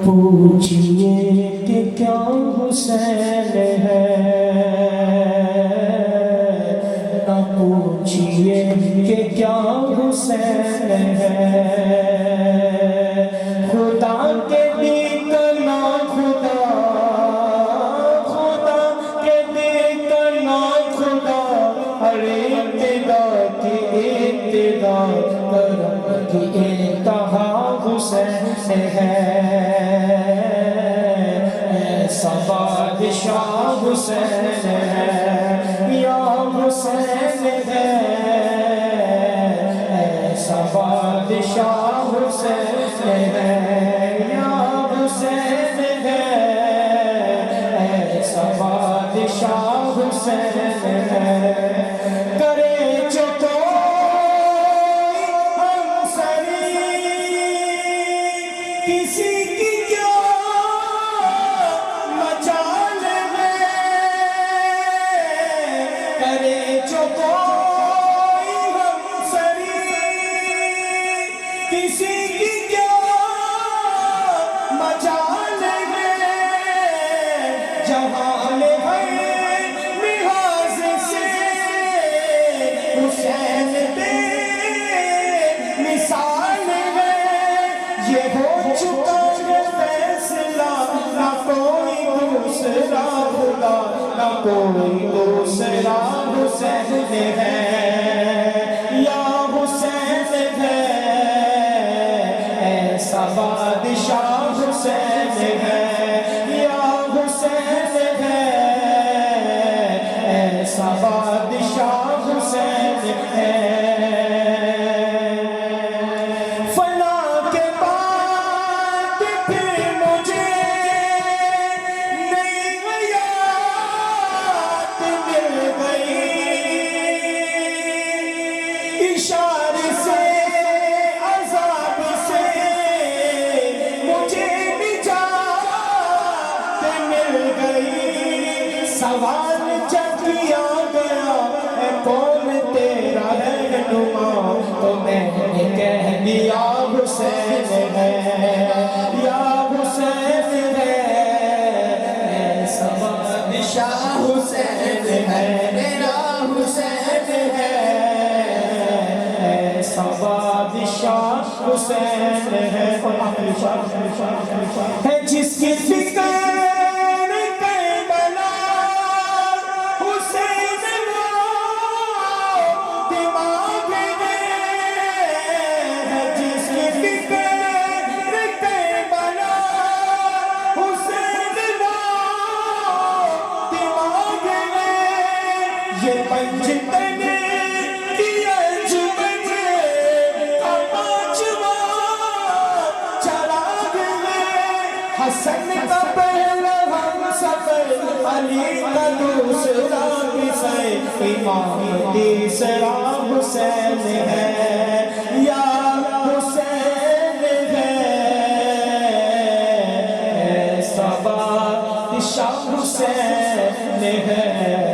پوچھئے کہ کیا حسین ہے، نہ پوچھئے کہ کیا حسین ہے، خدا کے دی کنا خدا، خدا کے دی کنا خدا، ہر ابتدا کی ابتدا کرم کی انتہا حسین ہے، ایسا بادشاہ حسین ہے، یا حسین ہے، ایسا بادشاہ حسین ہے، یا حسین ہے، ایسا بادشاہ حسین ہے، کرے جو کوئی ہمسری کسی کی کیا مجال ہے، کرے جو کوئی ہمسری کسی کی کیا مجال ہے، جہاں میں ہر لحاظ سے حسین بے مثال ہے، یہ ہو چکا ہے فیصلہ، نہ کوئی دوسرا خدا، نہ کوئی دوسرا حسین ہے، یا حسین ہے، ایسا بادشاہ حسین ہے، یا حسین ہے، ایسا بادشاہ حسین ہے، اشارے سے عذاب سے مجھے نجات مل گئی، سوال جب کیا گیا اے کون تیرا رہنما، تو میں نے کہہ دیا حسین ہے، یا حسین ہے، ایسا بادشاہ حسین ہے، میرا حسین ہے، بادشاہ حسین ہے، جس کی فکر کربلا حسین وہ دماغ میں ہے، جس کی فکر کربلا حسین وہ دماغ میں، یہ پنجتن حسن کا پہلا ہم سفر، علی کا دوسرا قصہ، امام تیسرا حسین ہے، یا حسین ہے، ایسا بادشاہ حسین ہے۔